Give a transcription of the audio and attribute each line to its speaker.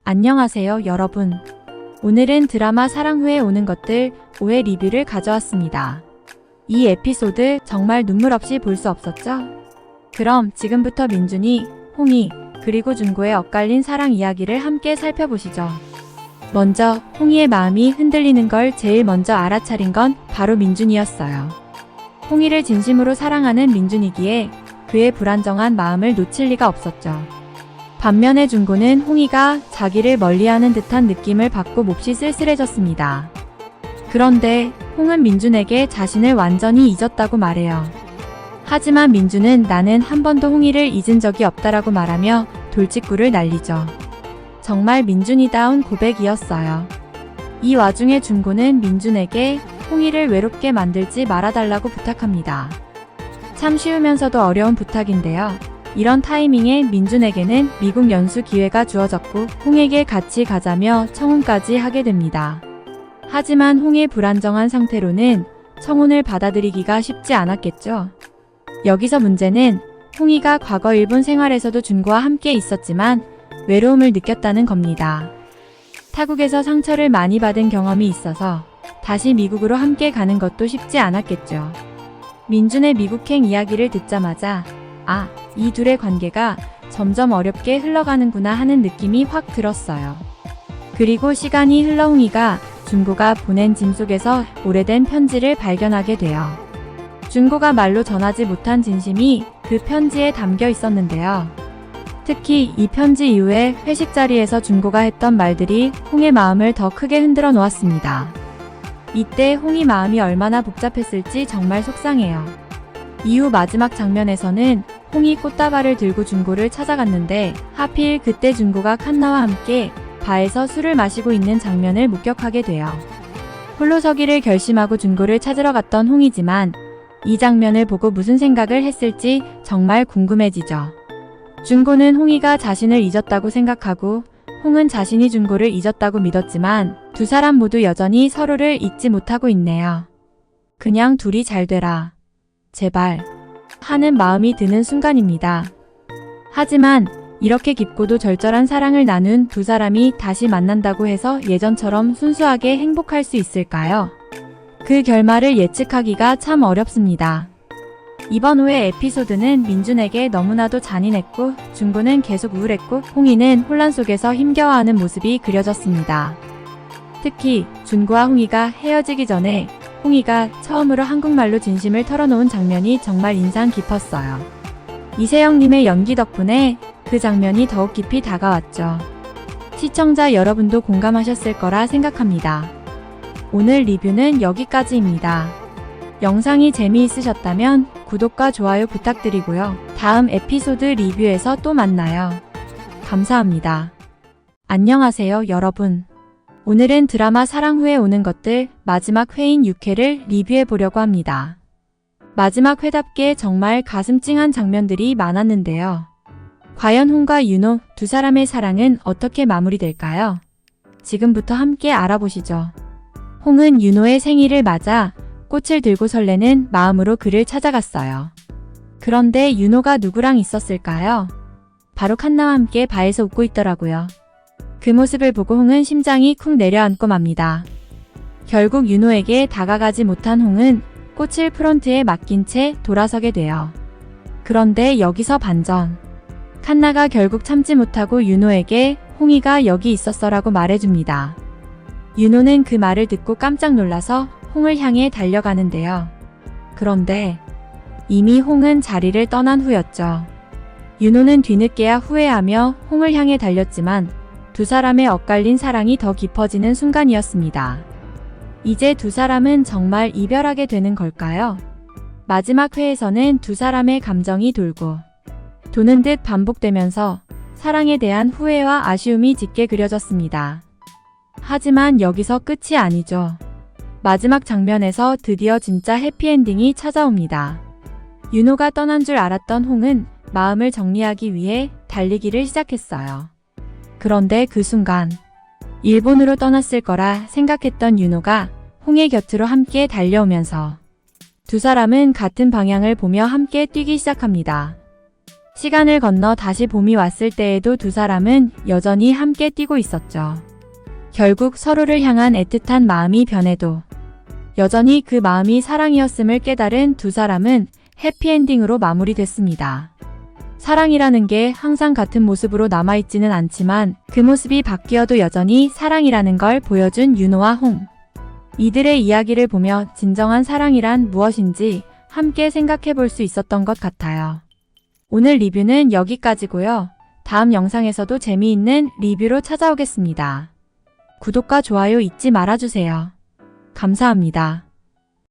Speaker 1: 안녕하세요, 여러분. 오늘은 드라마 사랑 후에 오는 것들 5회 리뷰를 가져왔습니다. 이 에피소드 정말 눈물 없이 볼 수 없었죠? 그럼 지금부터 민준이, 홍희, 그리고 준고의 엇갈린 사랑 이야기를 함께 살펴보시죠. 먼저 홍희의 마음이 흔들리는 걸 제일 먼저 알아차린 건 바로 민준이었어요. 홍희를 진심으로 사랑하는 민준이기에 그의 불안정한 마음을 놓칠 리가 없었죠. 반면에 준고는 홍희가 자기를 멀리하는 듯한 느낌을 받고 몹시 쓸쓸해졌습니다. 그런데 홍은 민준에게 자신을 완전히 잊었다고 말해요. 하지만 민준은 나는 한 번도 홍희를 잊은 적이 없다라고 말하며 돌직구를 날리죠. 정말 민준이다운 고백이었어요. 이 와중에 준고는 민준에게 홍희를 외롭게 만들지 말아달라고 부탁합니다. 참 쉬우면서도 어려운 부탁인데요. 이런 타이밍에 민준에게는 미국 연수 기회가 주어졌고 홍에게 같이 가자며 청혼까지 하게 됩니다. 하지만 홍의 불안정한 상태로는 청혼을 받아들이기가 쉽지 않았겠죠. 여기서 문제는 홍희가 과거 일본 생활에서도 준고와 함께 있었지만 외로움을 느꼈다는 겁니다. 타국에서 상처를 많이 받은 경험이 있어서 다시 미국으로 함께 가는 것도 쉽지 않았겠죠. 민준의 미국행 이야기를 듣자마자 이 둘의 관계가 점점 어렵게 흘러가는구나 하는 느낌이 확 들었어요. 그리고 시간이 흘러 홍희가 준고가 보낸 짐 속에서 오래된 편지를 발견하게 돼요. 준고가 말로 전하지 못한 진심이 그 편지에 담겨 있었는데요. 특히 이 편지 이후에 회식 자리에서 준고가 했던 말들이 홍의 마음을 더 크게 흔들어 놓았습니다. 이때 홍희 마음이 얼마나 복잡했을지 정말 속상해요. 이후 마지막 장면에서는 홍희 꽃다발을 들고 준고를 찾아갔는데 하필 그때 준고가 칸나와 함께 바에서 술을 마시고 있는 장면을 목격하게 돼요. 홀로 서기를 결심하고 준고를 찾으러 갔던 홍희지만 이 장면을 보고 무슨 생각을 했을지 정말 궁금해지죠. 준고는 홍희가 자신을 잊었다고 생각하고 홍은 자신이 준고를 잊었다고 믿었지만 두 사람 모두 여전히 서로를 잊지 못하고 있네요. 그냥 둘이 잘 되라. 제발. 하는 마음이 드는 순간입니다. 하지만 이렇게 깊고도 절절한 사랑을 나눈 두 사람이 다시 만난다고 해서 예전처럼 순수하게 행복할 수 있을까요? 그 결말을 예측하기가 참 어렵습니다. 이번 5회 에피소드는 민준에게 너무나도 잔인했고 준고는 계속 우울했고 홍희는 혼란 속에서 힘겨워하는 모습이 그려졌습니다. 특히 준고와 홍희가 헤어지기 전에 홍희가 처음으로 한국말로 진심을 털어놓은 장면이 정말 인상 깊었어요. 이세영님의 연기 덕분에 그 장면이 더욱 깊이 다가왔죠. 시청자 여러분도 공감하셨을 거라 생각합니다. 오늘 리뷰는 여기까지입니다. 영상이 재미있으셨다면 구독과 좋아요 부탁드리고요. 다음 에피소드 리뷰에서 또 만나요. 감사합니다. 안녕하세요, 여러분. 오늘은 드라마 사랑 후에 오는 것들 마지막 회인 6회를 리뷰해 보려고 합니다. 마지막 회답게 정말 가슴 찡한 장면들이 많았는데요. 과연 홍과 윤호 두 사람의 사랑은 어떻게 마무리될까요? 지금부터 함께 알아보시죠. 홍은 윤호의 생일을 맞아 꽃을 들고 설레는 마음으로 그를 찾아갔어요. 그런데 윤호가 누구랑 있었을까요? 바로 칸나와 함께 바에서 웃고 있더라고요. 그 모습을 보고 홍은 심장이 쿵 내려앉고 맙니다. 결국 윤호에게 다가가지 못한 홍은 꽃을 프론트에 맡긴 채 돌아서게 돼요. 그런데 여기서 반전. 칸나가 결국 참지 못하고 윤호에게 홍희가 여기 있었어라고 말해줍니다. 윤호는 그 말을 듣고 깜짝 놀라서 홍을 향해 달려가는데요. 그런데 이미 홍은 자리를 떠난 후였죠. 윤호는 뒤늦게야 후회하며 홍을 향해 달렸지만 두 사람의 엇갈린 사랑이 더 깊어지는 순간이었습니다. 이제 두 사람은 정말 이별하게 되는 걸까요? 마지막 회에서는 두 사람의 감정이 돌고 도는 듯 반복되면서 사랑에 대한 후회와 아쉬움이 짙게 그려졌습니다. 하지만 여기서 끝이 아니죠. 마지막 장면에서 드디어 진짜 해피엔딩이 찾아옵니다. 윤호가 떠난 줄 알았던 홍은 마음을 정리하기 위해 달리기를 시작했어요. 그런데 그 순간 일본으로 떠났을 거라 생각했던 윤호가 홍의 곁으로 함께 달려오면서 두 사람은 같은 방향을 보며 함께 뛰기 시작합니다. 시간을 건너 다시 봄이 왔을 때에도 두 사람은 여전히 함께 뛰고 있었죠. 결국 서로를 향한 애틋한 마음이 변해도 여전히 그 마음이 사랑이었음을 깨달은 두 사람은 해피엔딩으로 마무리됐습니다. 사랑이라는 게 항상 같은 모습으로 남아있지는 않지만 그 모습이 바뀌어도 여전히 사랑이라는 걸 보여준 윤호와 홍. 이들의 이야기를 보며 진정한 사랑이란 무엇인지 함께 생각해 볼 수 있었던 것 같아요. 오늘 리뷰는 여기까지고요. 다음 영상에서도 재미있는 리뷰로 찾아오겠습니다. 구독과 좋아요 잊지 말아주세요. 감사합니다.